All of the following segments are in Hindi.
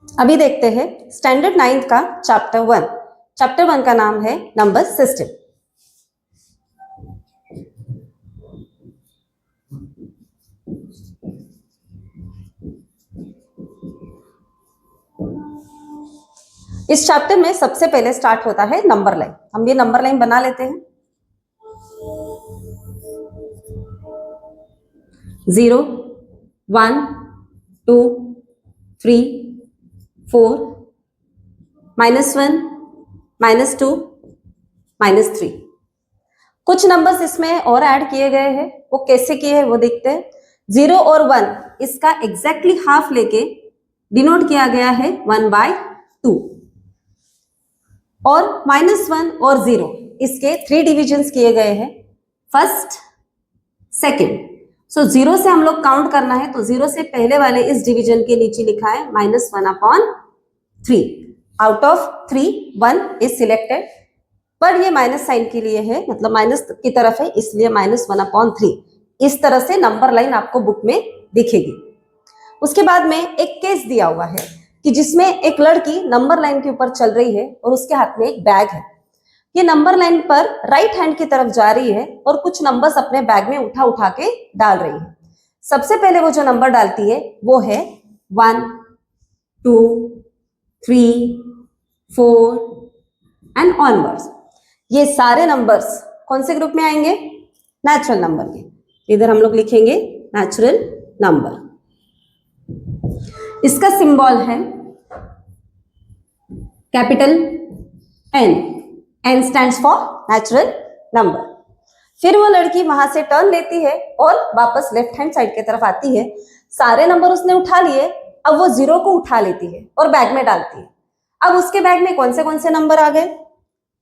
अभी देखते हैं स्टैंडर्ड 9th का चैप्टर 1। चैप्टर 1 का नाम है नंबर सिस्टम। इस चैप्टर में सबसे पहले स्टार्ट होता है नंबर लाइन। हम ये नंबर लाइन बना लेते हैं। 0, 1, 2, 3, 4, -1, -2, -3। कुछ नंबर्स इसमें और ऐड किए गए हैं, वो कैसे किए हैं वो देखते हैं। 0 और 1 इसका एग्जैक्टली हाफ लेके डिनोट किया गया है 1/2, और -1 और 0 इसके 3 डिविजन्स किए गए हैं, फर्स्ट, सेकंड। सो 0 से हम लोग काउंट करना है, तो 0 से पहले वाले इस डिवीजन के नीचे लिखा है -1/3। आउट ऑफ 3 1 इज सिलेक्टेड, पर ये माइनस साइन के लिए है, मतलब माइनस की तरफ है, इसलिए -1/3। इस तरह से नंबर लाइन आपको बुक में दिखेगी। उसके बाद में एक केस दिया हुआ है कि जिसमें एक लड़की नंबर लाइन के ऊपर चल रही है और उसके हाथ में एक बैग है। ये नंबर लाइन पर राइट हैंड की तरफ जा रही है और कुछ नंबर्स अपने बैग में उठा उठा के डाल रही है। सबसे पहले वो जो नंबर डालती है वो है 1, 2, 3, 4 एंड ऑनवर्ड्स। ये सारे नंबर्स कौन से ग्रुप में आएंगे? नेचुरल नंबर के। इधर हम लोग लिखेंगे नेचुरल नंबर। इसका सिंबल है capital N। N stands for natural number. फिर वो लड़की वहां से टर्न लेती है और वापस लेफ्ट हैंड साइड की तरफ आती है। सारे नंबर उसने उठा लिए, अब वो 0 को उठा लेती है और बैग में डालती है। अब उसके बैग में कौन से नंबर आ गए?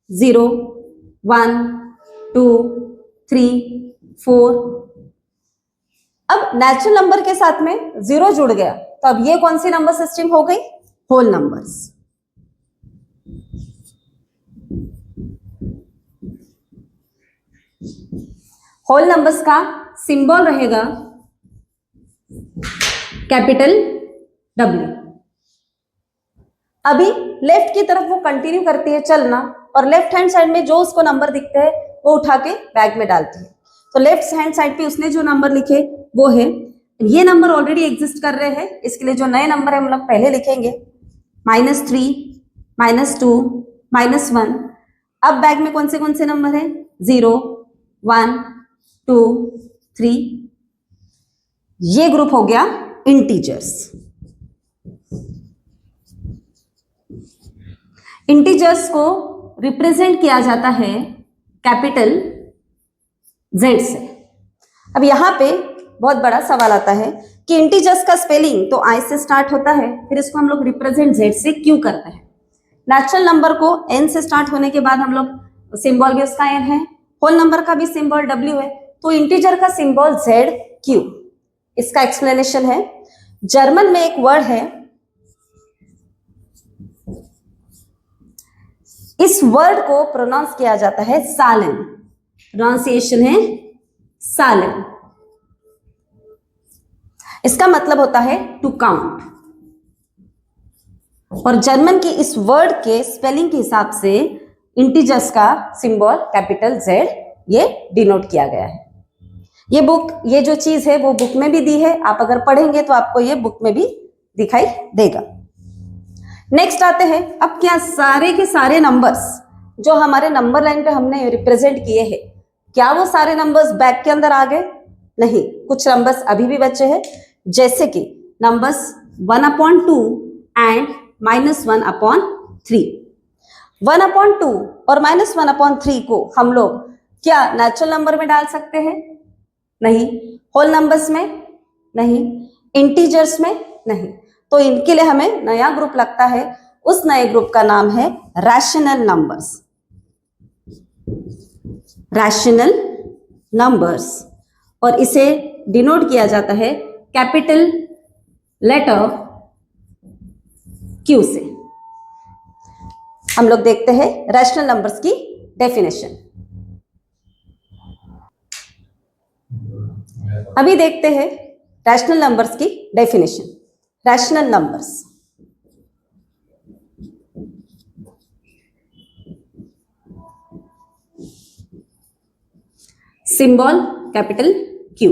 0, 1, 2, 3, 4। अब नेचुरल नंबर के साथ में 0 जुड़ गया, तो अब ये कौन सी नंबर सिस्टम हो गई? Whole numbers. होल नंबर्स का सिंबल रहेगा कैपिटल W। अभी लेफ्ट की तरफ वो कंटिन्यू करती है चलना, और लेफ्ट हैंड साइड में जो उसको नंबर दिखते हैं वो उठा के बैग में डालती है। तो लेफ्ट हैंड साइड पे उसने जो नंबर लिखे वो है, ये नंबर ऑलरेडी एग्जिस्ट कर रहे हैं, इसके लिए जो नए नंबर है हम लोग पहले लिखेंगे -3, -2, -1। अब बैग में कौन से नंबर है? 0, 1, 2, 3। ये ग्रुप हो गया इंटीजर्स। इंटीजर्स को रिप्रेजेंट किया जाता है कैपिटल Z से। अब यहां पे बहुत बड़ा सवाल आता है कि इंटीजर्स का स्पेलिंग तो I से स्टार्ट होता है, फिर इसको हम लोग रिप्रेजेंट Z से क्यों करते हैं? नेचुरल नंबर को N से स्टार्ट होने के बाद हम लोग सिंबल भी उसका N है, होल नंबर का भी सिंबल W है, तो इंटीजर का सिंबल Z क्यों? इसका एक्सप्लेनेशन है, जर्मन में एक वर्ड है, इस वर्ड को प्रोनाउंस किया जाता है सालन। प्रोनाउंसिएशन है सालन। इसका मतलब होता है टू काउंट, और जर्मन की इस वर्ड के स्पेलिंग के हिसाब से इंटीजर्स का सिंबल कैपिटल Z ये डिनोट किया गया है। ये जो चीज है वो बुक में भी दी है, आप अगर पढ़ेंगे तो आपको ये बुक में भी दिखाई देगा। नेक्स्ट आते हैं, अब क्या सारे के सारे नंबर्स जो हमारे नंबर लाइन पे हमने रिप्रेजेंट किए हैं, क्या वो सारे नंबर्स बैग के अंदर आ गए? नहीं, कुछ नंबर्स अभी भी बचे हैं, जैसे कि नंबर्स 1/2 एंड -1/3। 1/2 और -1/3 को हम लोग क्या नेचुरल नंबर में डाल सकते हैं? नहीं। होल नंबर्स में? नहीं। इंटीजर्स में? नहीं। तो इनके लिए हमें नया ग्रुप लगता है, उस नए ग्रुप का नाम है रैशनल नंबर्स। रैशनल नंबर्स, और इसे डिनोट किया जाता है कैपिटल लेटर Q से। हम लोग देखते हैं रैशनल नंबर्स की डेफिनेशन। अभी देखते हैं रैशनल नंबर्स की definition. Rational numbers, symbol capital Q.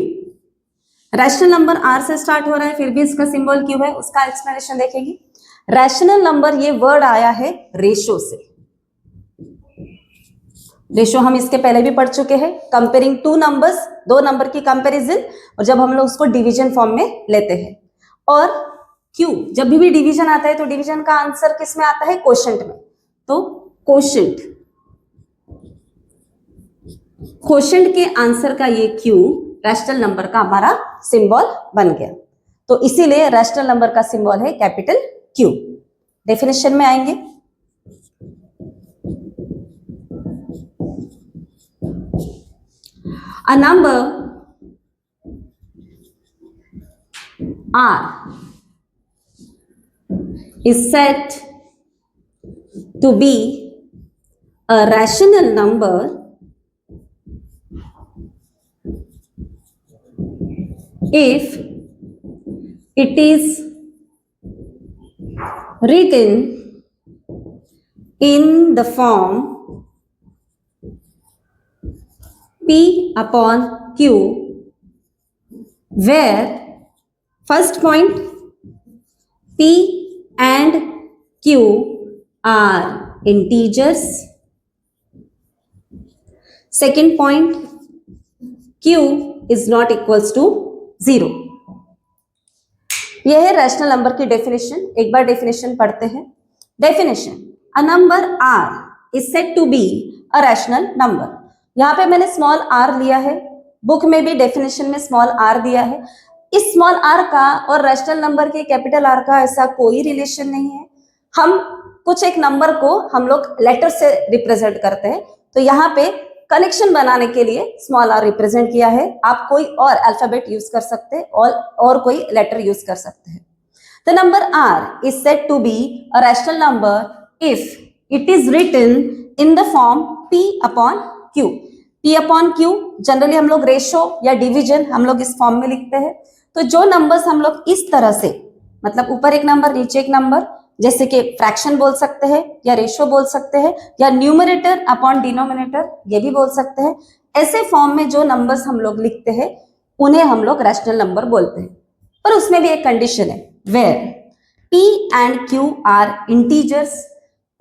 Rational number R से स्टार्ट हो रहा है, फिर भी इसका सिंबल क्यू है, उसका एक्सप्लेनेशन देखेंगे। रैशनल नंबर, ये वर्ड आया है रेशो से। रेशो हम इसके पहले भी पढ़ चुके हैं, कंपेयरिंग टू नंबर्स, दो नंबर की कंपैरिजन, और जब हम लोग उसको डिवीजन फॉर्म में लेते हैं। और क्यू, जब भी डिवीजन आता है तो डिवीजन का आंसर किस में आता है? क्वोशंट में। तो क्वोशंट, क्वोशंट के आंसर का ये क्यू रैशनल नंबर का हमारा सिंबल बन गया। तो इसीलिए रैशनल नंबर का सिंबल है कैपिटल क्यू। डेफिनेशन में आएंगे। A number R is said to be a rational number if it is written in the form P upon Q, where first point P and Q are integers, second point Q is not equals to 0। यह है रैशनल नंबर की डेफिनेशन। एक बार डेफिनेशन पढ़ते हैं। Definition, a number R is said to be a rational number। यहाँ पे मैंने स्मॉल r लिया है, बुक में भी डेफिनेशन में स्मॉल r दिया है। इस स्मॉल r का और रैशनल नंबर के कैपिटल R का ऐसा कोई रिलेशन नहीं है। हम कुछ एक नंबर को हम लोग लेटर से रिप्रेजेंट करते हैं, तो यहाँ पे कनेक्शन बनाने के लिए स्मॉल r रिप्रेजेंट किया है। आप कोई और अल्फाबेट यूज कर सकते हैं और कोई लेटर यूज कर सकते हैं। The number r is said to be a rational number if it is written in the form p upon q। p upon q generally हम लोग रेशो या डिवीजन हम लोग इस फॉर्म में लिखते हैं। तो जो नंबर्स हम लोग इस तरह से, मतलब ऊपर एक नंबर नीचे एक नंबर, जैसे कि फ्रैक्शन बोल सकते हैं या रेशो बोल सकते हैं या न्यूमरेटर अपॉन डिनोमिनेटर ये भी बोल सकते हैं, ऐसे फॉर्म में जो नंबर्स हम लोग लिखते हैं उन्हें हम लोग रैशनल नंबर बोलते हैं। पर उसमें भी एक कंडीशन है, where p and q are integers.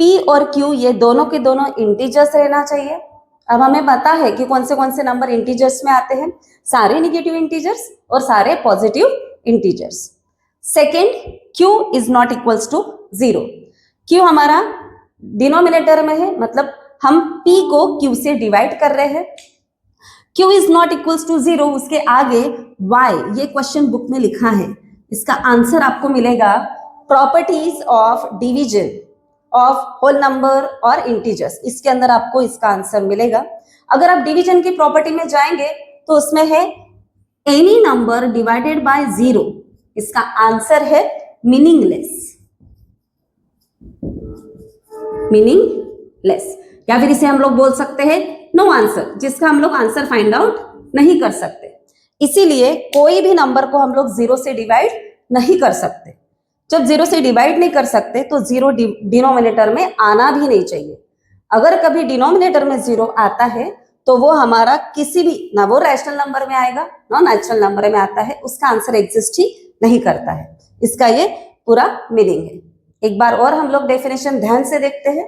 p और q ये दोनों के दोनों इंटीजर्स रहना चाहिए। अब हमें पता है कि कौन से नंबर इंटीजर्स में आते हैं, सारे नेगेटिव इंटीजर्स और सारे positive integers. Second, q is not equals to 0। q हमारा डिनोमिनेटर में है, मतलब हम p को q से डिवाइड कर रहे हैं। q is not equals to 0, उसके आगे y, ये क्वेश्चन बुक में लिखा है। इसका आंसर आपको मिलेगा properties of division of whole number और इंटीजर्स। इसके अंदर आपको इसका आंसर मिलेगा। अगर आप डिवीजन की प्रॉपर्टी में जाएंगे तो उसमें है एनी नंबर डिवाइडेड बाय 0। इसका आंसर है मीनिंगलेस, मीनिंगलेस, या फिर इसे हम लोग बोल सकते हैं नो आंसर, जिसका हम लोग आंसर फाइंड आउट नहीं कर सकते। इसीलिए कोई भी नंबर को हम लोग 0 से डिवाइड नहीं कर सकते। जब 0 से डिवाइड नहीं कर सकते तो 0 डिनोमिनेटर में आना भी नहीं चाहिए। अगर कभी डिनोमिनेटर में 0 आता है तो वो हमारा किसी भी, ना वो रैशनल नंबर में आएगा ना नेचुरल नंबर में आता है, उसका आंसर एग्जिस्ट ही नहीं करता है। इसका ये पूरा मीनिंग है। एक बार और हम लोग डेफिनेशन ध्यान से देखते हैं।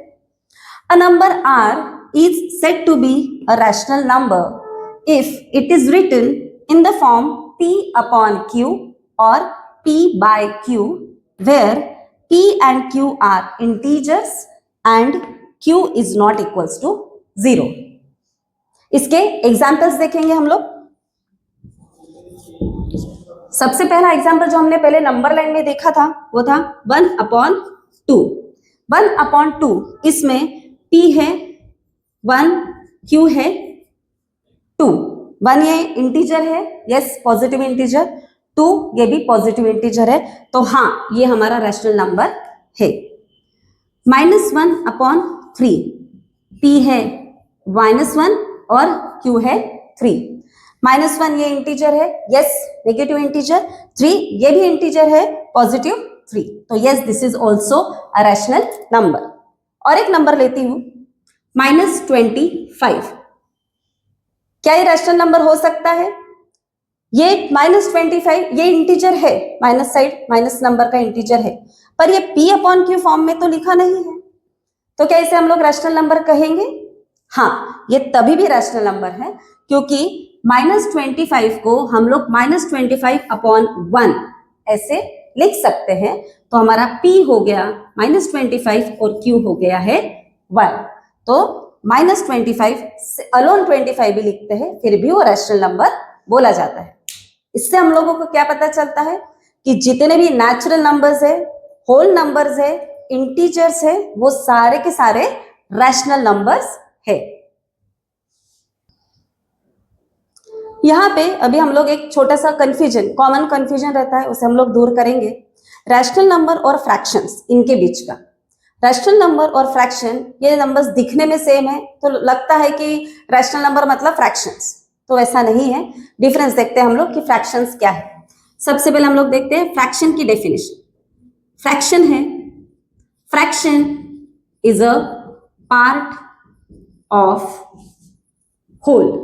A number r is said to be a rational number if it is written in the form p upon q or p by q, where p and q are integers and q is not equals to 0। इसके एग्जाम्पल्स देखेंगे हम लोग। सबसे पहला एग्जाम्पल जो हमने पहले नंबर लाइन में देखा था वो था 1/2। 1/2, इसमें p है 1, q है 2। 1 ये इंटीजर है, यस पॉजिटिव इंटीजर, 2 ये भी पॉजिटिव इंटीजर है, तो हाँ ये हमारा रैशनल नंबर है। -1/3, p है -1 और q है 3। -1 ये इंटीजर है, यस नेगेटिव इंटीजर, 3 ये भी इंटीजर है, पॉजिटिव 3, तो yes this is also a rational number. और एक नंबर लेती हूं -25। क्या ये रैशनल नंबर हो सकता है? ये -25 ये इंटीजर है, माइनस साइड माइनस नंबर का इंटीजर है, पर ये p अपॉन क्यू फॉर्म में तो लिखा नहीं है, तो क्या इसे हम लोग रैशनल नंबर कहेंगे? हाँ, ये तभी भी रैशनल नंबर है क्योंकि -25 को हम लोग -25/1 ऐसे लिख सकते हैं, तो हमारा p हो गया -25 और q हो गया है 1। तो -25 अलोन 25 भी लिखते हैं, फिर भी वो रैशनल नंबर बोला जाता है। इससे हम लोगों को क्या पता चलता है कि जितने भी नेचुरल नंबर्स है, होल नंबर्स है, इंटीजर्स है, वो सारे के सारे रैशनल नंबर्स है। यहाँ पे अभी हम लोग एक छोटा सा कंफ्यूजन, कॉमन कंफ्यूजन रहता है, उसे हम लोग दूर करेंगे। रैशनल नंबर और फ्रैक्शंस इनके बीच का, रैशनल नंबर और फ्रैक्शन ये नंबर्स दिखने में सेम है, तो लगता है कि रैशनल नंबर मतलब फ्रैक्शंस, तो ऐसा नहीं है। डिफरेंस देखते हैं हम लोग कि फ्रैक्शंस क्या है। सबसे पहले हम लोग देखते हैं फ्रैक्शन की डेफिनेशन। फ्रैक्शन है, fraction is a part of whole.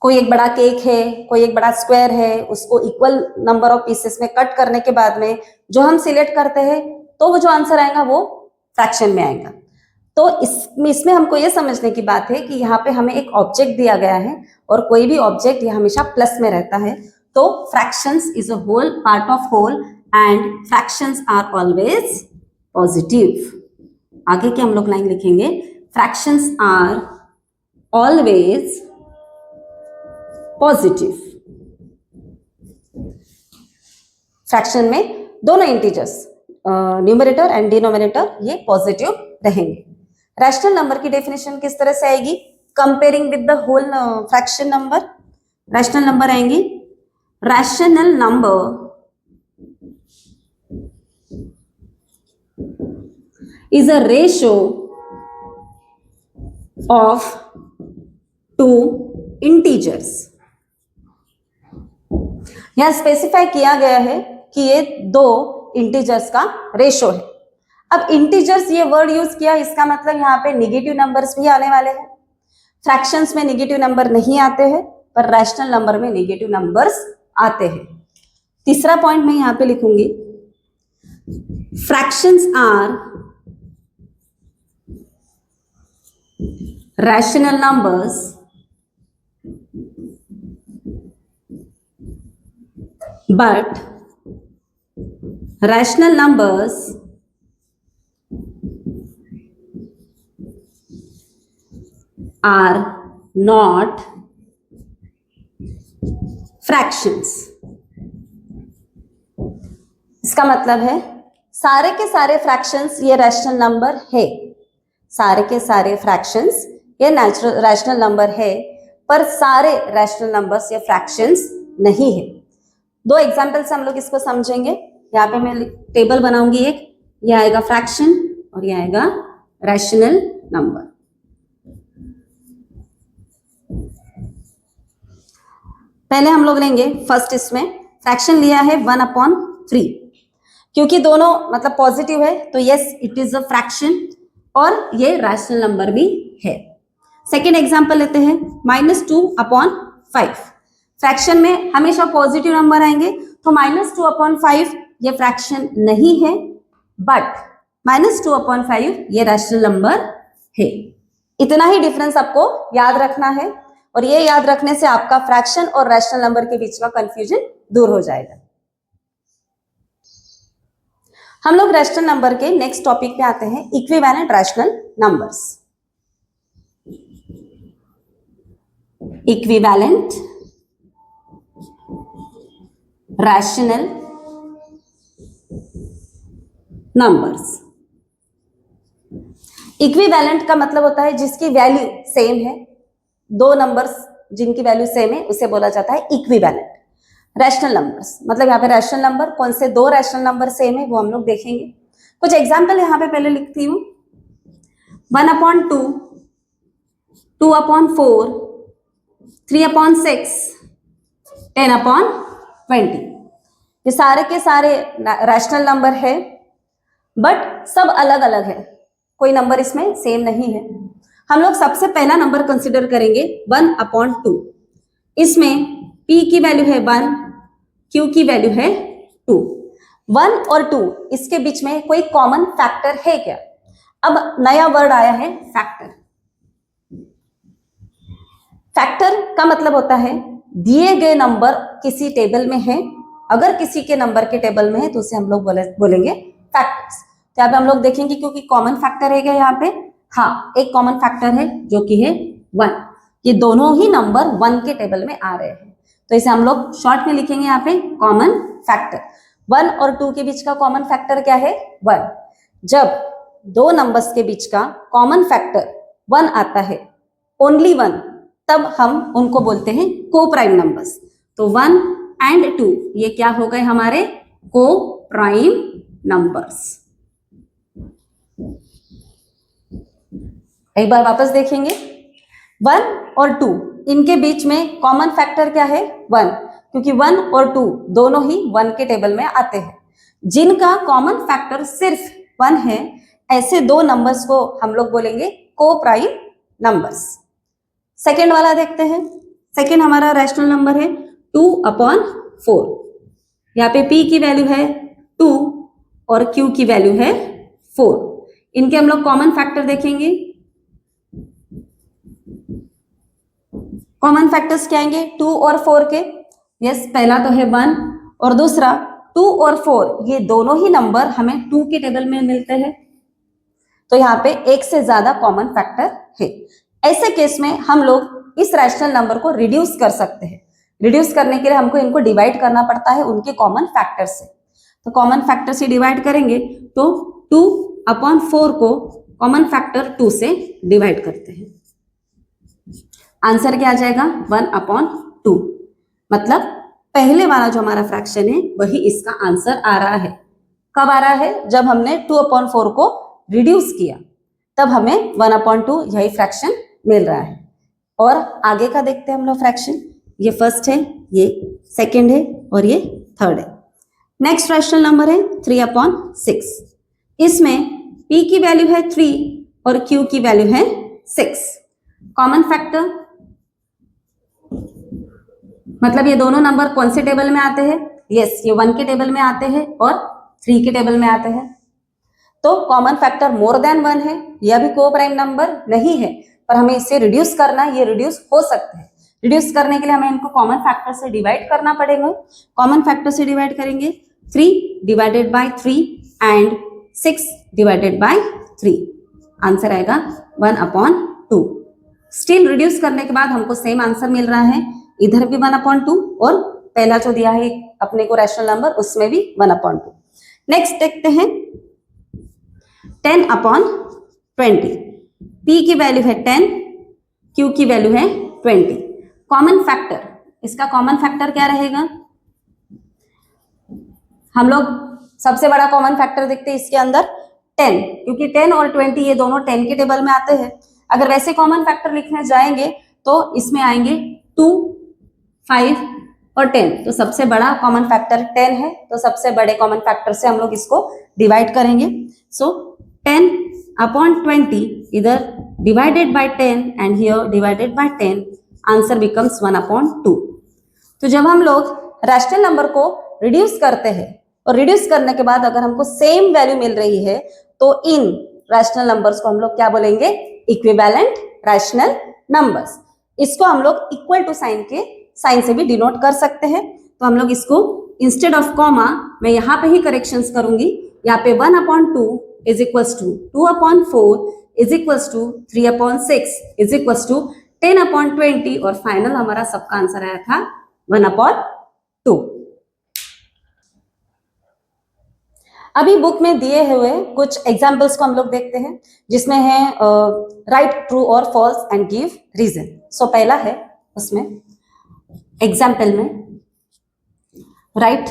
कोई एक बड़ा केक है, कोई एक बड़ा स्क्वायर है, उसको इक्वल नंबर ऑफ पीसेस में कट करने के बाद में जो हम सिलेक्ट करते हैं, तो वो जो आंसर आएगा वो फ्रैक्शन में आएगा। तो इसमें हमको ये समझने की बात है कि यहाँ पे हमें एक ऑब्जेक्ट दिया गया है और कोई भी ऑब्जेक्ट ये हमेशा प्लस में रहता है, तो fractions is a whole, part of whole, and fractions are always positive. आगे के हम लोग लाइन लिखेंगे, fractions are always positive. Fraction में दोनों इंटीजर्स न्यूमरेटर एंड डिनोमिनेटर ये पॉजिटिव रहेंगे। रैशनल नंबर की डेफिनेशन किस तरह से आएगी? Comparing with the whole fraction number, rational number आएंगी, rational number is a ratio of two integers। यहां स्पेसिफाई किया गया है कि ये दो इंटीजर्स का रेशो है। अब इंटीजर्स ये वर्ड यूज किया, इसका मतलब यहाँ पे निगेटिव नंबर्स भी आने वाले हैं। फ्रैक्शंस में निगेटिव नंबर नहीं आते हैं, पर रैशनल नंबर में निगेटिव नंबर्स आते हैं। तीसरा पॉइंट मैं यहाँ पे लिखूंगी, fractions are rational numbers but rational numbers are not fractions। इसका मतलब है सारे के सारे फ्रैक्शंस ये रैशनल नंबर है, सारे के सारे फ्रैक्शंस ये नेचुरल रैशनल नंबर है, पर सारे रैशनल नंबर्स ये फ्रैक्शंस नहीं है। दो एग्जांपल से हम लोग इसको समझेंगे। यहाँ पे मैं टेबल बनाऊंगी एक, ये आएगा फ्रैक्शन और ये आएगा रैशनल नंबर। पहले हम लोग लेंगे फर्स्ट, इसमें फ्रैक्शन लिया है 1/3, क्योंकि दोनों मतलब पॉजिटिव है तो yes it is a fraction और ये रैशनल नंबर भी है। सेकेंड एग्जांपल लेते हैं, -2/5। फ्रैक्शन में हमेशा पॉजिटिव नंबर आएंगे, तो -2/5 ये फ्रैक्शन नहीं है, बट -2/5 ये रैशनल नंबर है। इतना ही डिफरेंस आपको याद रखना है, और ये याद रखने से आपका फ्रैक्शन और रैशनल नंबर के बीच का कंफ्यूजन दूर हो जाएगा। हम लोग रैशनल नंबर के नेक्स्ट टॉपिक पे आते हैं, equivalent rational numbers. Equivalent rational numbers. Equivalent का मतलब होता है जिसकी वैल्यू सेम है, दो नंबर्स जिनकी वैल्यू सेम है उसे बोला जाता है इक्विवेलेंट। रैशनल नंबर्स मतलब यहाँ पे रैशनल नंबर कौन से दो रैशनल नंबर सेम है वो हम लोग देखेंगे। कुछ एग्जाम्पल यहाँ पे पहले लिखती हूँ, 1/2, 2/4, 3/6, 10/20। ये सारे के सारे रैशनल नंबर है, बट सब अलग अलग है, कोई नंबर इसमें सेम नहीं है। हम लोग सबसे पहला नंबर कंसिडर करेंगे 1/2। इसमें p की वैल्यू है 1, q की वैल्यू है 2। 1 और 2 इसके बीच में कोई कॉमन फैक्टर है क्या? अब नया वर्ड आया है फैक्टर। फैक्टर का मतलब होता है दिए गए नंबर किसी टेबल में है, अगर किसी के नंबर के टेबल में है तो उसे हम लोग बोलेंगे फैक्टर्स। तो यहाँ पे हम लोग देखेंगे क्योंकि कॉमन फैक्टर है क्या यहाँ पे? हाँ, एक कॉमन फैक्टर है जो कि है 1। ये दोनों ही नंबर 1 के टेबल में आ रहे हैं, तो इसे हम लोग शॉर्ट में लिखेंगे यहाँ पे कॉमन फैक्टर। 1 और 2 के बीच का कॉमन फैक्टर क्या है? 1। जब दो नंबर्स के बीच का कॉमन फैक्टर 1 आता है, ओनली 1, तब हम उनको बोलते हैं को प्राइम नंबर्स। तो 1 एंड 2 ये क्या हो गए हमारे? को प्राइम नंबर्स। एक बार वापस देखेंगे, 1 और 2 इनके बीच में कॉमन फैक्टर क्या है? 1, क्योंकि 1 और 2 दोनों ही 1 के टेबल में आते हैं। जिनका कॉमन फैक्टर सिर्फ 1 है, ऐसे दो नंबर्स को हम लोग बोलेंगे को प्राइम नंबर्स। सेकेंड वाला देखते हैं। सेकेंड हमारा रैशनल नंबर है 2/4। यहाँ पे p की वैल्यू है 2 और q की वैल्यू है 4। इनके हम लोग कॉमन फैक्टर देखेंगे। कॉमन फैक्टर्स क्या आएंगे 2 और 4 के? यस, पहला तो है 1 और दूसरा 2 और 4, ये दोनों ही नंबर हमें 2 के टेबल में मिलते हैं, तो यहाँ पे एक से ज्यादा कॉमन फैक्टर है। ऐसे केस में हम लोग इस रैशनल नंबर को रिड्यूस कर सकते हैं। रिड्यूस करने के लिए हमको इनको डिवाइड करना पड़ता है उनके कॉमन फैक्टर से। तो कॉमन फैक्टर से डिवाइड करेंगे तो 2/4 को कॉमन फैक्टर 2 से डिवाइड करते हैं। आंसर क्या आ जाएगा? 1/2। मतलब पहले वाला जो हमारा फ्रैक्शन है वही इसका आंसर आ रहा है। कब आ रहा है? जब हमने 2/4 को रिड्यूस किया, तब हमें 1/2 यही फ्रैक्शन मिल रहा है। और आगे का देखते हैं हम लोग फ्रैक्शन। ये फर्स्ट है, ये सेकंड है और ये थर्ड है। नेक्स्ट रैशनल नंबर है 3/6। इसमें p की वैल्यू है 3 और q की वैल्यू है 6। कॉमन फैक्टर मतलब ये दोनों नंबर कौन से टेबल में आते हैं? यस, ये 1 के टेबल में आते हैं और 3 के टेबल में आते हैं। तो कॉमन फैक्टर मोर देन 1 है, यह भी को प्राइम नंबर नहीं है, पर हमें इसे रिड्यूस करना है। ये रिड्यूस हो सकते हैं। रिड्यूस करने के लिए हमें इनको कॉमन फैक्टर से डिवाइड करना पड़ेगा। कॉमन फैक्टर से डिवाइड करेंगे 3 divided by 3 and 6 divided by 3। Answer आएगा 1/2। स्टिल रिड्यूस करने के बाद हमको सेम आंसर मिल रहा है, इधर भी 1/2 और पहला जो दिया है अपने को रैशनल नंबर उसमें भी 1/2। नेक्स्ट देखते हैं 10/20। p की वैल्यू है 10, q की वैल्यू है 20। कॉमन फैक्टर, इसका कॉमन फैक्टर क्या रहेगा? हम लोग सबसे बड़ा कॉमन फैक्टर देखते हैं इसके अंदर 10, क्योंकि 10 और 20 ये दोनों 10 के टेबल में आते हैं। अगर वैसे कॉमन फैक्टर लिखने जाएंगे तो इसमें आएंगे 2, 5 और 10। तो सबसे बड़ा कॉमन फैक्टर 10 है, तो सबसे बड़े कॉमन फैक्टर से हम लोग इसको डिवाइड करेंगे। सो 10/20 इधर divided by 10 and here divided by 10, answer becomes 1/2। तो जब हम लोग रैशनल नंबर को रिड्यूस करते हैं और रिड्यूस करने के बाद अगर हमको सेम वैल्यू मिल रही है, तो इन रैशनल नंबर्स को हम लोग क्या बोलेंगे? Equivalent rational numbers. इसको हम लोग इक्वल टू साइन से भी डिनोट कर सकते हैं। तो हम लोग इसको इंस्टेड ऑफ कॉमा मैं यहाँ पे ही करेक्शंस करूंगी। यहाँ पे 1/2 is equals to 2/4 is equals to 3/6 is equals to 10/20 और फाइनल हमारा सबका आंसर आया था 1/2। अभी बुक में दिए हुए कुछ एग्जाम्पल्स को हम लोग देखते हैं, जिसमें है राइट ट्रू और false and give reason. So पहला है उसमें एग्जाम्पल में राइट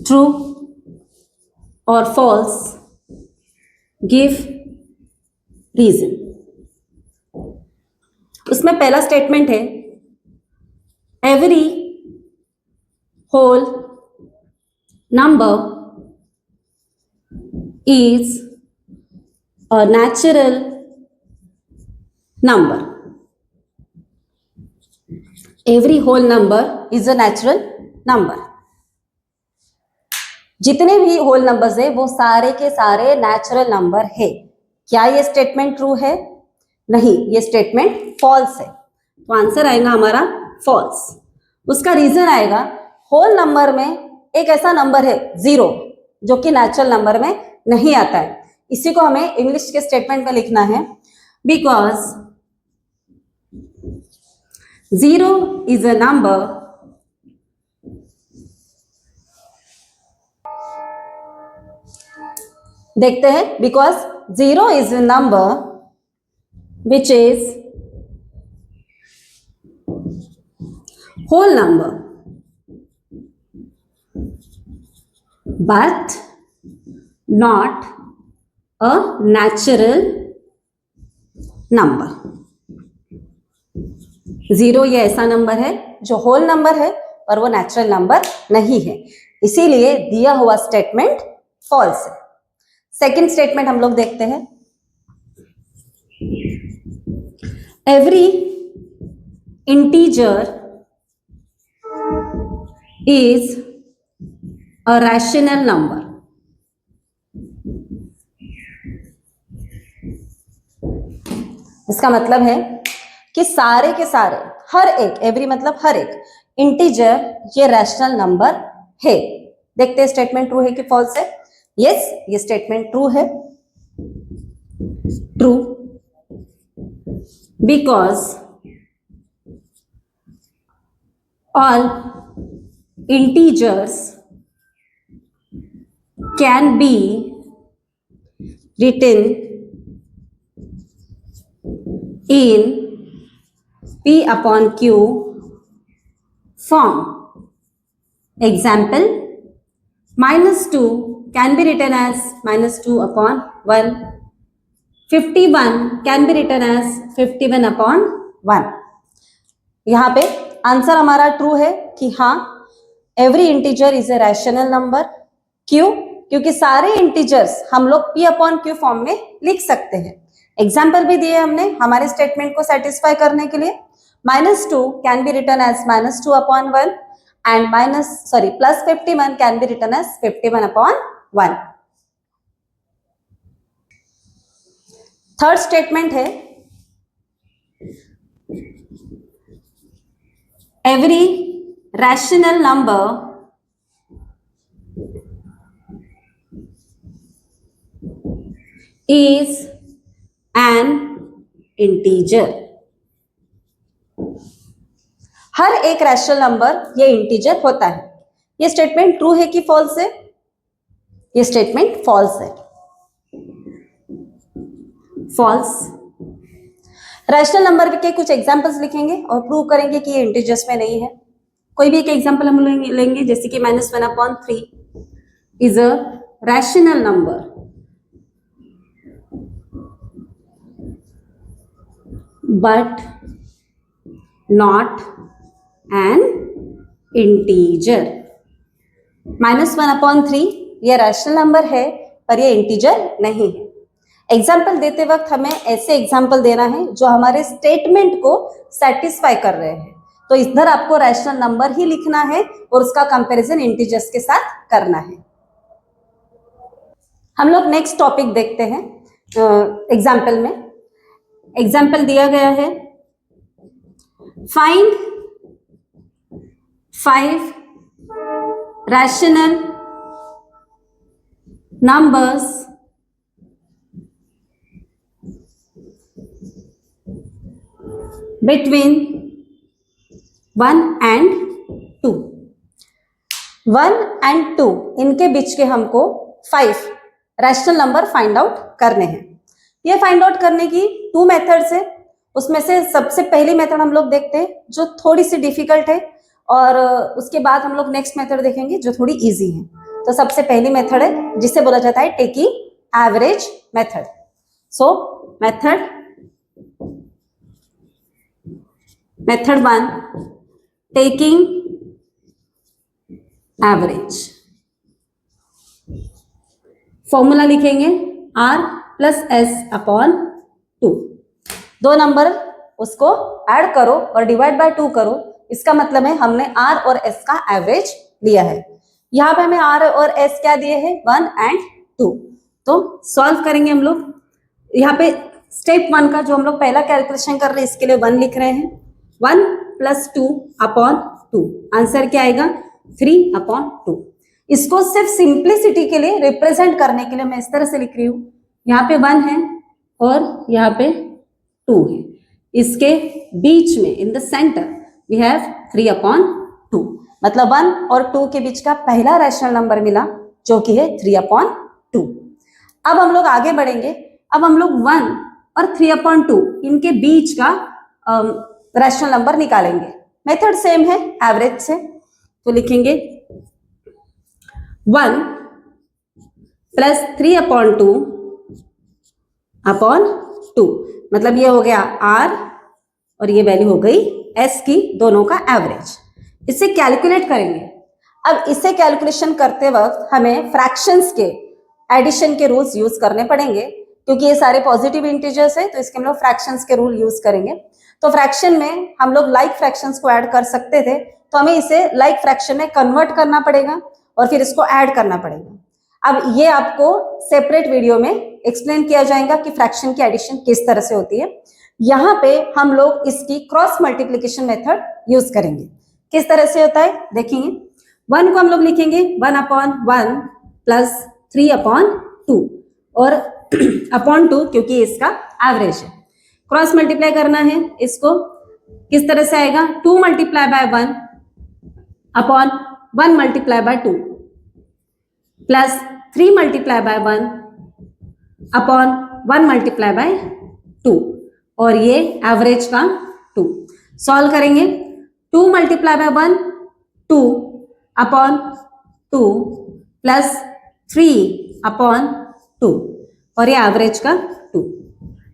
ट्रू और फॉल्स गिव रीजन। उसमें पहला स्टेटमेंट है every whole number is a natural number. Every whole number is a natural number. जितने भी होल नंबर्स है वो सारे के सारे नेचुरल नंबर है। क्या ये स्टेटमेंट ट्रू है? नहीं, ये स्टेटमेंट फॉल्स है। तो आंसर आएगा हमारा फॉल्स। उसका रीजन आएगा होल नंबर में एक ऐसा नंबर है 0 जो कि नेचुरल नंबर में नहीं आता है। इसी को हमें इंग्लिश के स्टेटमेंट में लिखना है, बिकॉज 0 इज अ नंबर देखते हैं, because 0 is a number which is whole number but not a natural number. 0 ये ऐसा नंबर है जो होल नंबर है पर वो नेचुरल नंबर नहीं है, इसीलिए दिया हुआ स्टेटमेंट फॉल्स है। सेकंड स्टेटमेंट हम लोग देखते हैं, every integer is a rational number. इसका मतलब है कि सारे के सारे, हर एक, एवरी मतलब हर एक इंटीजर ये रैशनल नंबर है। देखते हैं स्टेटमेंट ट्रू है कि फॉल्स है। यस, ये स्टेटमेंट ट्रू है, true, because all integers can be written in P upon Q form. Example, -2 can be written as -2 upon 1. 51 can be written as 51 upon 1. यहाँ पे आंसर हमारा ट्रू है कि हाँ, every integer is a rational number. क्यों? क्योंकि सारे इंटीजर्स हम लोग P अपॉन Q फॉर्म में लिख सकते हैं। एग्जाम्पल भी दिए हमने हमारे स्टेटमेंट को सेटिस्फाई करने के लिए। -2 can be written as -2 upon 1 and plus 51 can be written as 51 upon 1। Third statement है, every rational number is an integer. हर एक रैशनल नंबर ये इंटीजर होता है। ये स्टेटमेंट ट्रू है कि फॉल्स है? ये स्टेटमेंट फॉल्स है, फॉल्स। रैशनल नंबर के कुछ एग्जांपल्स लिखेंगे और प्रूव करेंगे कि ये इंटीजर्स में नहीं है। कोई भी एक एग्जांपल हम लेंगे, जैसे कि -1 upon 3 is a rational number but not an integer. -1 upon 3 ये रैशनल नंबर है पर ये इंटीजर नहीं है। एग्जाम्पल देते वक्त हमें ऐसे एग्जाम्पल देना है जो हमारे स्टेटमेंट को सेटिस्फाई कर रहे हैं। तो इधर आपको रैशनल नंबर ही लिखना है और उसका कंपैरिजन इंटीजर्स के साथ करना है। हम लोग नेक्स्ट टॉपिक देखते हैं एग्जाम्पल में। एग्जाम्पल दिया गया है, find 5 rational numbers between 1 and 2। 1 and 2 इनके बीच के हमको 5 रैशनल नंबर फाइंड आउट करने हैं। ये फाइंड आउट करने की 2 मेथड्स है। उसमें से सबसे पहली मेथड हम लोग देखते हैं जो थोड़ी सी डिफिकल्ट है, और उसके बाद हम लोग नेक्स्ट मेथड देखेंगे जो थोड़ी इजी है। तो सबसे पहली मेथड है जिसे बोला जाता है टेकिंग एवरेज मेथड। सो मेथड 1, टेकिंग एवरेज। फॉर्मूला लिखेंगे R प्लस एस अपॉन 2। दो नंबर उसको ऐड करो और डिवाइड बाय 2 करो, इसका मतलब है हमने r और s का एवरेज लिया है। यहाँ पे हमें r और s क्या दिए हैं, 1 and 2। तो सॉल्व करेंगे हम लोग। यहाँ पे स्टेप 1 का जो हम लोग पहला कैलकुलेशन कर रहे हैं इसके लिए 1 लिख रहे हैं। 1 प्लस 2 अपॉन 2, आंसर क्या आएगा 3 अपॉन 2। इसको सिर्फ सिंप्लिसिटी के लिए रिप्रेजेंट करने के लिए मैं इस तरह से लिख रही हूँ, यहाँ पे 1 है और यहाँ पे 2 है, इसके बीच में in the centre we have 3 upon 2, मतलब 1 और 2 के बीच का पहला रैशनल नंबर मिला जो कि है 3 अपॉन 2। अब हम लोग आगे बढ़ेंगे। अब हम लोग 1 और 3 अपॉन 2 इनके बीच का रैशनल नंबर निकालेंगे। मेथड सेम है एवरेज से, तो लिखेंगे 1 प्लस 3 अपॉन 2 अपॉन 2, मतलब ये हो गया r और ये वैल्यू हो गई s की, दोनों का एवरेज। इसे कैलकुलेट करेंगे। अब इसे कैलकुलेशन करते वक्त हमें फ्रैक्शंस के एडिशन के रूल्स यूज करने पड़ेंगे, क्योंकि ये सारे पॉजिटिव इंटीजर्स है तो इसके हम लोग फ्रैक्शंस के रूल यूज करेंगे। तो फ्रैक्शन में हम लोग लाइक फ्रैक्शंस को ऐड कर सकते थे, तो हमें इसे लाइक फ्रैक्शन में कन्वर्ट करना पड़ेगा और फिर इसको ऐड करना पड़ेगा। अब ये आपको सेपरेट वीडियो में एक्सप्लेन किया जाएगा कि फ्रैक्शन की एडिशन किस तरह से होती है। यहाँ पे हम लोग इसकी क्रॉस मल्टीप्लिकेशन मेथड यूज करेंगे। किस तरह से होता है देखेंगे। 1 को हम लोग लिखेंगे 1 अपॉन 1 प्लस 3 अपॉन 2 और अपॉन 2 क्योंकि इसका एवरेज है। क्रॉस मल्टीप्लाई करना है इसको, किस तरह से आएगा 2 multiply by 1 upon 1 multiply by 2 plus 3 multiply by 1 upon 1 multiply by 2 और ये एवरेज का 2। सॉल्व करेंगे 2 multiply by 1 2 upon 2 plus 3 upon 2 और ये एवरेज का 2।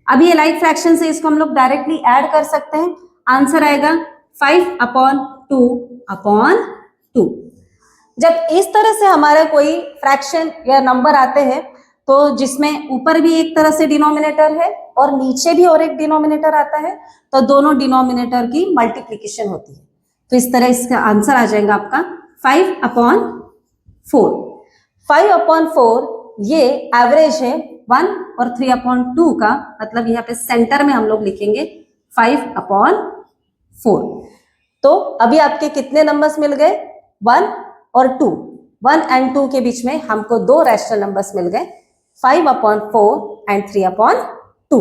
अब ये लाइक फ्रैक्शन से इसको हम लोग डायरेक्टली ऐड कर सकते हैं, आंसर आएगा 5 अपॉन 2 अपॉन 2। जब इस तरह से हमारा कोई फ्रैक्शन या नंबर आते हैं तो जिसमें ऊपर भी एक तरह से डिनोमिनेटर है और नीचे भी और एक डिनोमिनेटर आता है, तो दोनों डिनोमिनेटर की मल्टीप्लिकेशन होती है। तो इस तरह इसका आंसर आ जाएगा आपका 5 अपॉन 4। 5 अपॉन 4 ये एवरेज है 1 और 3 अपॉन 2 का, मतलब यहाँ पे सेंटर में हम लोग लिखेंगे 5 अपॉन 4। तो अभी आपके कितने नंबर्स मिल गए 1 और 2, 1 एंड 2 के बीच में हमको दो रैशनल नंबर्स मिल गए 5 अपॉन 4 एंड 3 अपॉन 2।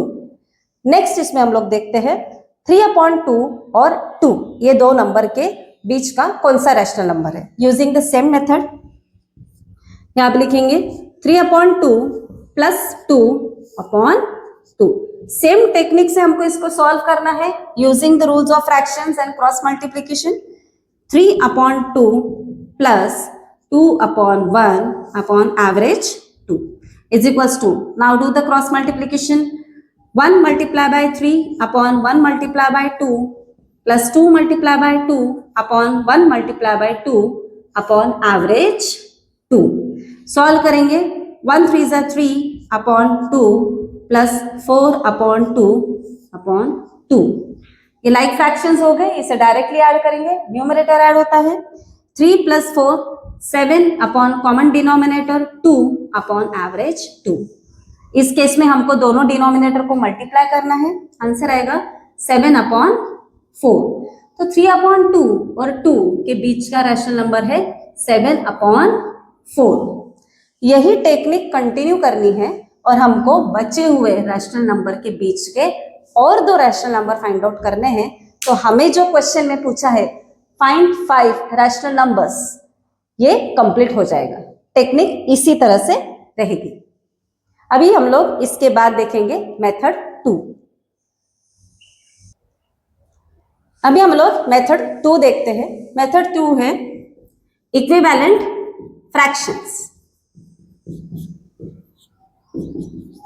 नेक्स्ट इसमें हम लोग देखते हैं 3 अपॉन 2 और 2 ये दो नंबर के बीच का कौन सा रैशनल नंबर है। यूजिंग द सेम मेथड यहाँ पे लिखेंगे 3 upon 2 plus 2 upon 2। Same technique से हमको इसको सॉल्व करना है using the rules of fractions and cross multiplication. 3 upon 2 plus 2 upon 1 upon average 2 is equals to, now do the cross multiplication, 1 multiply by 3 upon 1 multiply by 2 plus 2 multiply by 2 upon 1 multiply by 2 upon average 2। Solve करेंगे 1 3 is 3 upon 2 plus 4 upon 2 upon 2। ये लाइक फ्रैक्शंस हो गए, इसे डायरेक्टली ऐड करेंगे, न्यूमरेटर ऐड होता है 3 plus 4 7 upon common denominator 2 upon average 2। इस केस में हमको दोनों डिनोमिनेटर को मल्टीप्लाई करना है, आंसर आएगा 7 अपॉन 4। तो 3 अपॉन 2 और 2 के बीच का रैशनल नंबर है 7 अपॉन 4। यही टेक्निक कंटिन्यू करनी है और हमको बचे हुए रैशनल नंबर के बीच के और दो रैशनल नंबर फाइंड आउट करने हैं। तो हमें जो क्वेश्चन में पूछा है फाइंड 5 रैशनल नंबर्स, ये कंप्लीट हो जाएगा। टेक्निक इसी तरह से रहेगी। अभी हम लोग इसके बाद देखेंगे मेथड 2। अभी हम लोग मेथड 2 देखते हैं। मेथड 2 है equivalent fractions.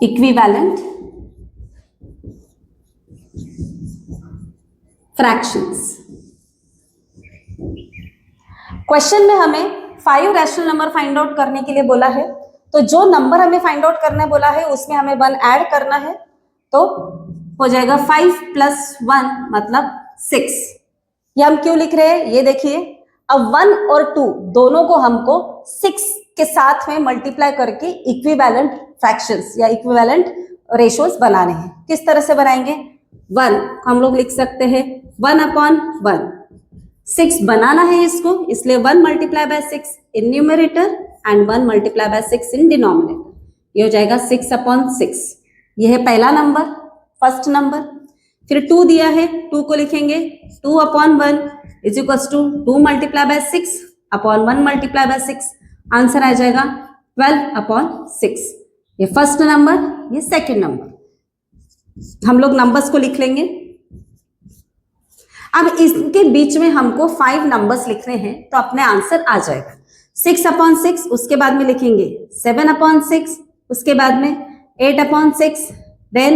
Equivalent fractions. Question में हमें 5 रैशनल नंबर फाइंड आउट करने के लिए बोला है तो जो नंबर हमें फाइंड आउट करने बोला है उसमें हमें 1 ऐड करना है, तो हो जाएगा 5 + 1 मतलब 6। ये हम क्यों लिख रहे हैं ये देखिए, अब 1 और 2 दोनों को हमको 6 के साथ में मल्टीप्लाई करके इक्विवेलेंट फ्रैक्शंस या इक्विवेलेंट रेशियोज बनाने हैं। किस तरह से बनाएंगे? 1 हम लोग लिख सकते हैं 1/1, 6 बनाना है इसको, इसलिए 1 × 6 in numerator and 1 × 6 in denominator, ये हो जाएगा 6/6। ये है पहला नंबर, फर्स्ट नंबर। फिर 2 दिया है, 2 को लिखेंगे 2/1 इज इक्वल्स टू 2 × 6/1 × 6, आंसर आ जाएगा 12/6। ये फर्स्ट नंबर, ये सेकंड नंबर। हम लोग नंबर्स को लिख लेंगे। अब इसके बीच में हमको 5 नंबर्स लिखने हैं तो अपने आंसर आ जाएगा। 6/6 उसके बाद में लिखेंगे 7/6, उसके बाद में 8/6, देन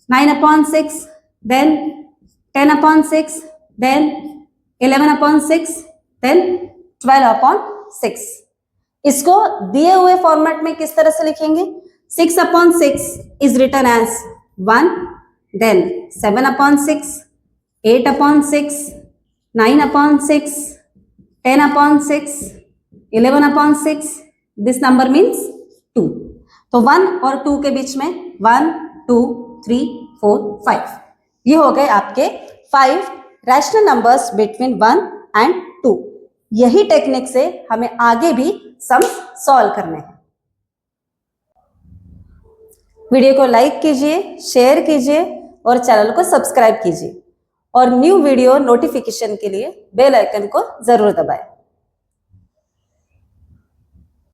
9/6, देन 10/6, देन 11/6, देन 12/6। इसको दिए हुए फॉर्मेट में किस तरह से लिखेंगे? 6/6 is written as 1, then 7/6, 8/6, 9/6, 10/6, 11/6, this number means 2। तो 1 और 2 के बीच में 1, 2, 3, 4, 5, ये हो गए आपके 5 रैशनल नंबर्स बिटवीन 1 एंड 2। यही टेक्निक से हमें आगे भी सम्स सॉल्व करने हैं। वीडियो को लाइक कीजिए, शेयर कीजिए और चैनल को सब्सक्राइब कीजिए और न्यू वीडियो नोटिफिकेशन के लिए बेल आइकन को जरूर दबाएं।